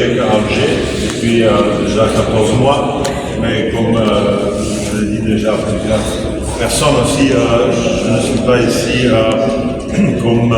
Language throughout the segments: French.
à Alger depuis déjà 14 mois, mais comme je l'ai dit déjà à plusieurs personnes aussi, je ne suis pas ici comme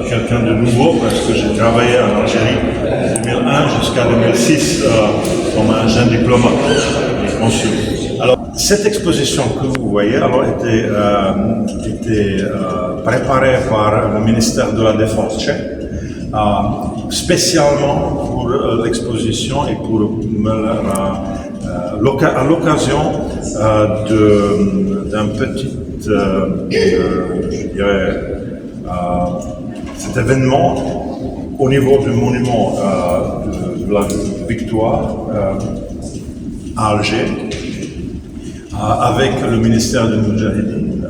quelqu'un de nouveau parce que j'ai travaillé en Algérie de 2001 jusqu'à 2006 comme un jeune diplomate et consul. Alors, cette exposition que vous voyez était préparée par le ministère de la Défense tchèque, spécialement pour l'exposition et pour à l'occasion d'un petit, je dirais, cet événement au niveau du monument de la Victoire à Alger, avec le ministère de Moudjahidine.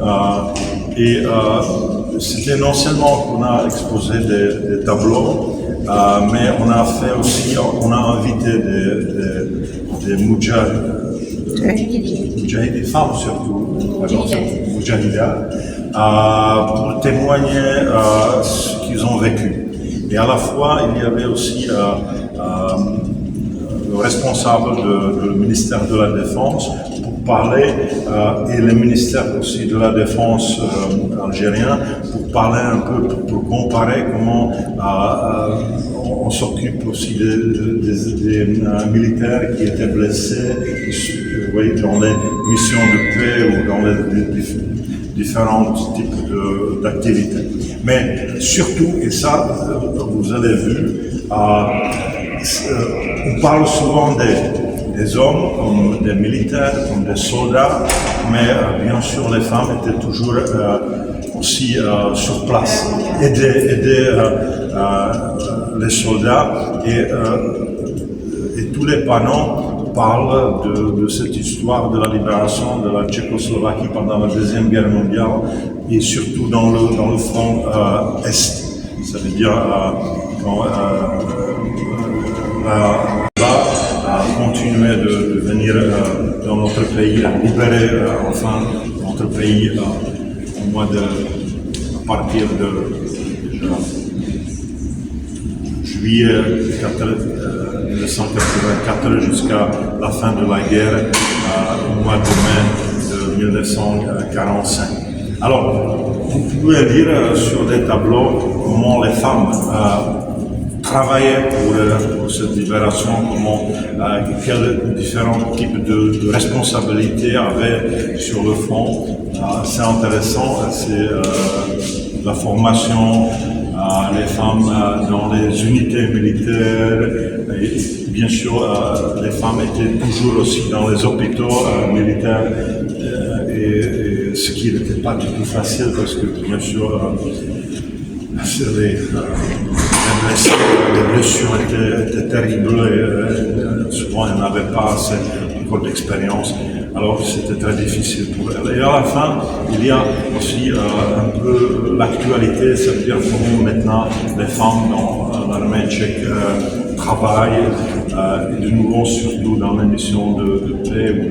C'était non seulement qu'on a exposé des tableaux, mais on a fait aussi, on a invité des Moudjahidines, femmes surtout, Moudjahidas, pour témoigner ce qu'ils ont vécu. Et à la fois, il y avait aussi le responsable du ministère de la Défense pour parler, et le ministère aussi de la Défense algérien pour parler un peu, pour comparer comment on s'occupe aussi des militaires qui étaient blessés dans les missions de paix ou dans les différents types d'activités. Mais surtout, et ça vous avez vu, on parle souvent des hommes comme des militaires, comme des soldats, mais bien sûr les femmes étaient toujours aussi sur place, aider les soldats et tous les panneaux parlent de cette histoire de la libération de la Tchécoslovaquie pendant la Deuxième Guerre mondiale et surtout dans le front Est. Ça veut dire quand continuer de venir dans notre pays, libérer enfin notre pays au mois à partir de juillet 1984 jusqu'à la fin de la guerre au mois de mai de 1945. Alors, vous pouvez lire sur des tableaux comment les femmes travaillaient pour cette libération, quels différents types de responsabilités avaient sur le front. C'est intéressant, c'est la formation, les femmes dans les unités militaires, et bien sûr les femmes étaient toujours aussi dans les hôpitaux militaires, et ce qui n'était pas du tout facile parce que bien sûr les blessures étaient terribles et souvent elles n'avaient pas assez encore d'expérience. Alors c'était très difficile pour elles. Et à la fin, il y a aussi un peu l'actualité, c'est-à-dire comment maintenant les femmes dans l'armée tchèque travaillent, et de nouveau surtout dans les missions de paix ou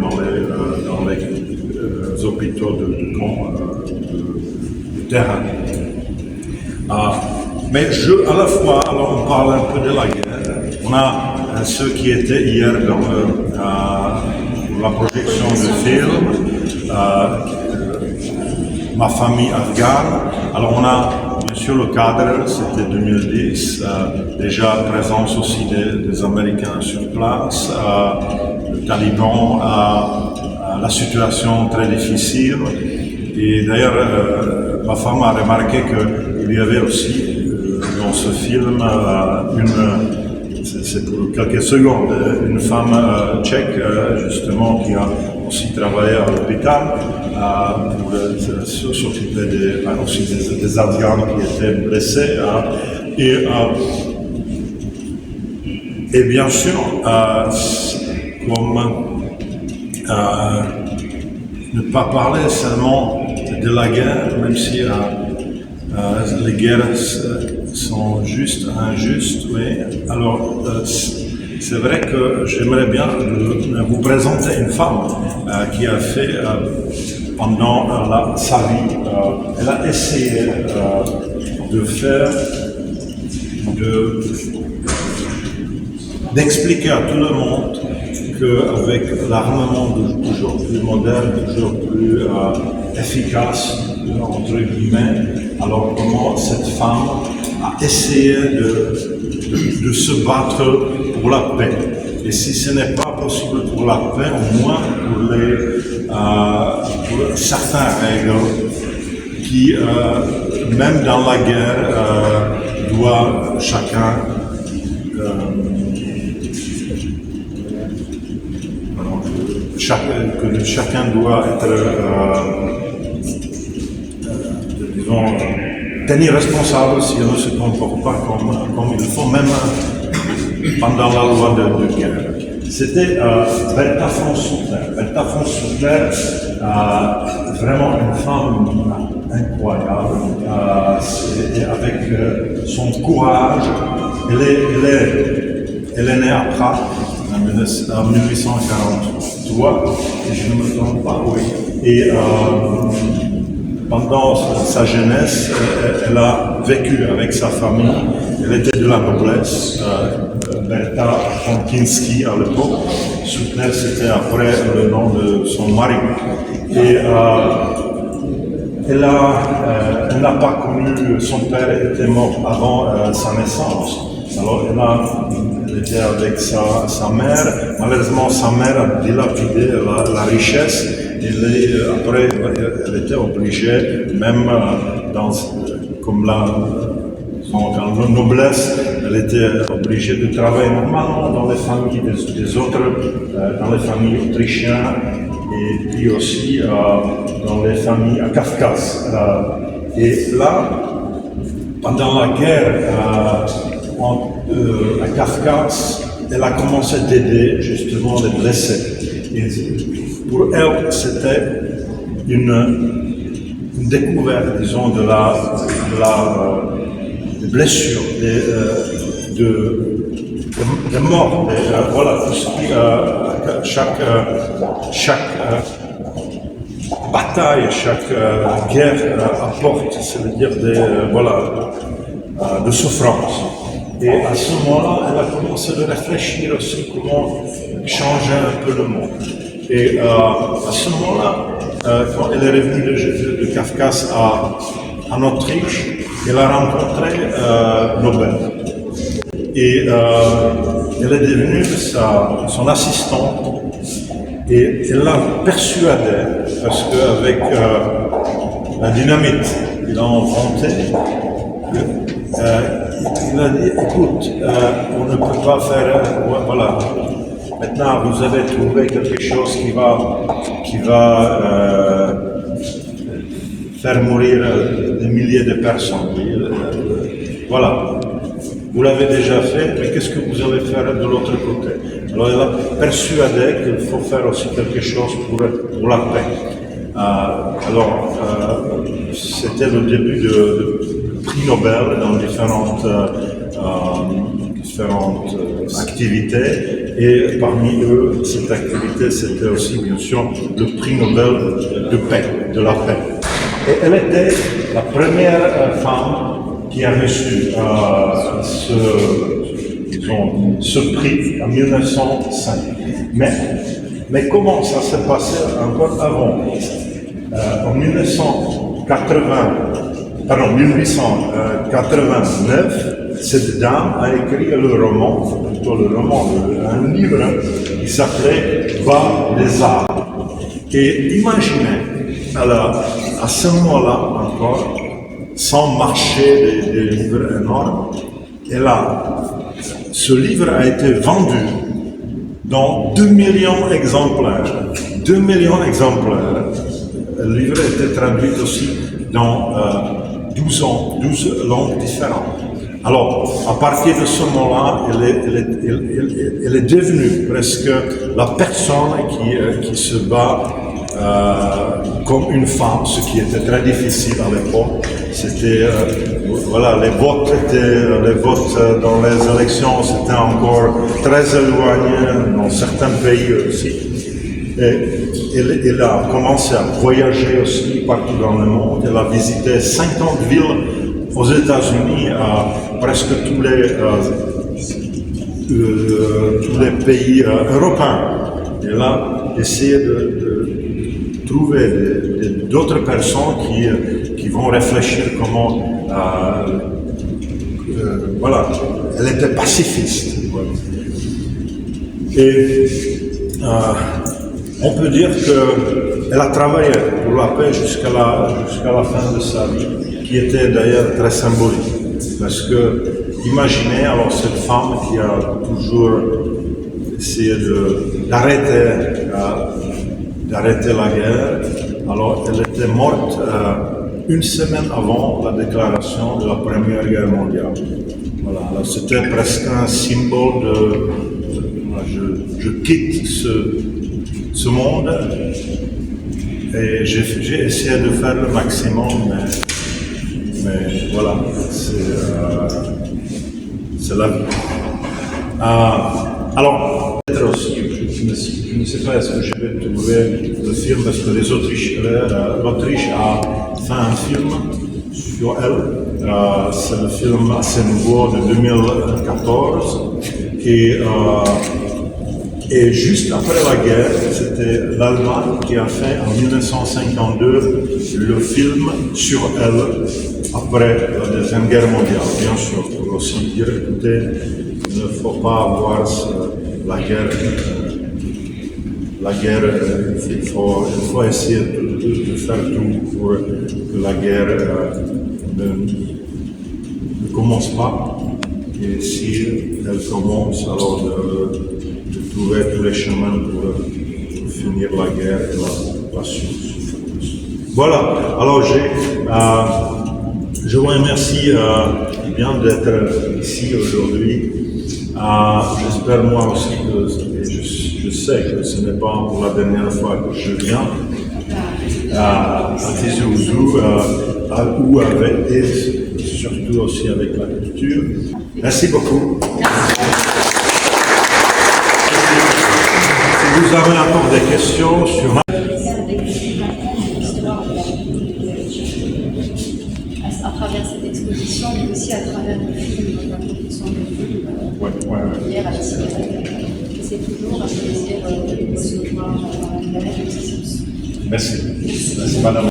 dans les hôpitaux de camp, de terrain. Mais à la fois, alors on parle un peu de la guerre. On a ceux qui étaient hier dans la projection du film, Ma famille afghane. Alors on a bien sûr le cadre, c'était 2010, déjà présence aussi des Américains sur place, le Taliban, la situation très difficile. Et d'ailleurs, ma femme a remarqué qu'il y avait aussi dans ce film c'est pour quelques secondes, une femme tchèque justement qui a aussi travaillé à l'hôpital pour s'occuper des Afghans qui étaient blessés. Et bien sûr, comme ne pas parler seulement de la guerre, même si les guerres sont justes, injustes, oui. Alors, c'est vrai que j'aimerais bien vous présenter une femme qui a fait pendant sa vie, elle a essayé de faire d'expliquer à tout le monde qu'avec l'armement toujours plus moderne, toujours plus efficace, entre guillemets, alors comment cette femme a essayé de se battre pour la paix. Et si ce n'est pas possible pour la paix, au moins pour certaines règles qui, même dans la guerre, doit chacun que chacun doit être, disons, tenir responsable si on ne se comporte pas comme il faut, même pendant la loi de guerre. C'était Bertha von Suttner. Bertha von Suttner, vraiment une femme incroyable, et avec son courage, elle est née à Prague en 1843, si je ne me trompe pas, oui. Et pendant sa jeunesse, elle a vécu avec sa famille. Elle était de la noblesse, Bertha von Kinski à l'époque. Suttner, c'était après le nom de son mari. Et elle n'a pas connu, son père était mort avant sa naissance. Alors elle était avec sa mère. Malheureusement, sa mère a dilapidé la richesse. Et après, elle était obligée, même dans la noblesse, elle était obligée de travailler normalement dans les familles des autres, dans les familles autrichiennes et puis aussi dans les familles à Kafkas. Et là, pendant la guerre à Kafkas, elle a commencé d'aider justement les blessés. Et pour elle, c'était une découverte, disons, de la blessure, des morts, voilà, tout ce qui, chaque bataille, chaque guerre apporte, c'est-à-dire de souffrance. Et à ce moment-là, elle a commencé à réfléchir aussi comment changer un peu le monde. Et à ce moment-là, quand elle est revenue de Kafkas en Autriche, elle a rencontré Nobel. Et elle est devenue son assistante. Et elle l'a persuadée, parce qu'avec la dynamite qu'il a inventée, il a dit, écoute, on ne peut pas faire, voilà, maintenant vous avez trouvé quelque chose qui va faire mourir des milliers de personnes. Voilà, vous l'avez déjà fait, mais qu'est-ce que vous allez faire de l'autre côté? Alors elle a persuadé qu'il faut faire aussi quelque chose pour la paix. C'était le début de prix Nobel dans différentes activités, et parmi eux, cette activité, c'était aussi bien sûr le prix Nobel de paix, de la paix. Et elle était la première femme qui a reçu ce prix en 1905. Mais comment ça s'est passé encore avant? En 1889, cette dame a écrit un livre qui s'appelait Bas des arts. Et imaginez, à ce moment-là encore, sans marché des livres énormes, ce livre a été vendu dans 2 millions d'exemplaires. 2 millions d'exemplaires. Le livre a été traduit aussi dans 12 langues différentes. Alors, à partir de ce moment-là, elle est devenue presque la personne qui se bat comme une femme, ce qui était très difficile à l'époque. C'était, les votes dans les élections, c'était encore très éloigné dans certains pays aussi. Et elle a commencé à voyager aussi partout dans le monde. Elle a visité 50 villes aux États-Unis, presque tous tous les pays européens. Et là, essayer de trouver d'autres personnes qui vont réfléchir comment, voilà, elle était pacifiste. Voilà. Et on peut dire qu'elle a travaillé pour la paix jusqu'à la fin de sa vie, qui était d'ailleurs très symbolique. Parce que, imaginez alors cette femme qui a toujours essayé d'arrêter la guerre. Alors, elle était morte une semaine avant la déclaration de la Première Guerre mondiale. Voilà, alors c'était presque un symbole je quitte ce monde et j'ai essayé de faire le maximum, mais voilà, c'est la vie. Alors, peut-être aussi, je ne sais pas est-ce que je vais trouver le film, parce que l'Autriche a fait un film sur elle. C'est le film assez nouveau de 2014. Et juste après la guerre, c'était l'Allemagne qui a fait en 1952 le film sur elle, après la Deuxième Guerre mondiale. Bien sûr, pour aussi dire, écoutez, il ne faut pas avoir la guerre, il faut essayer de faire tout pour que la guerre ne commence pas. Et si elle commence, alors de trouver tous les chemins pour finir la guerre et la souffrance. Voilà, alors je vous remercie bien d'être ici aujourd'hui. J'espère moi aussi que je sais que ce n'est pas pour la dernière fois que je viens à Tizi Ouzou ou avec, et surtout aussi avec la culture. Merci beaucoup. Si vous avez encore des questions sur à travers cette exposition, mais aussi à travers le film, la production de films, hier à la cinémathèque. C'est toujours un plaisir de recevoir la Merci. Merci, madame.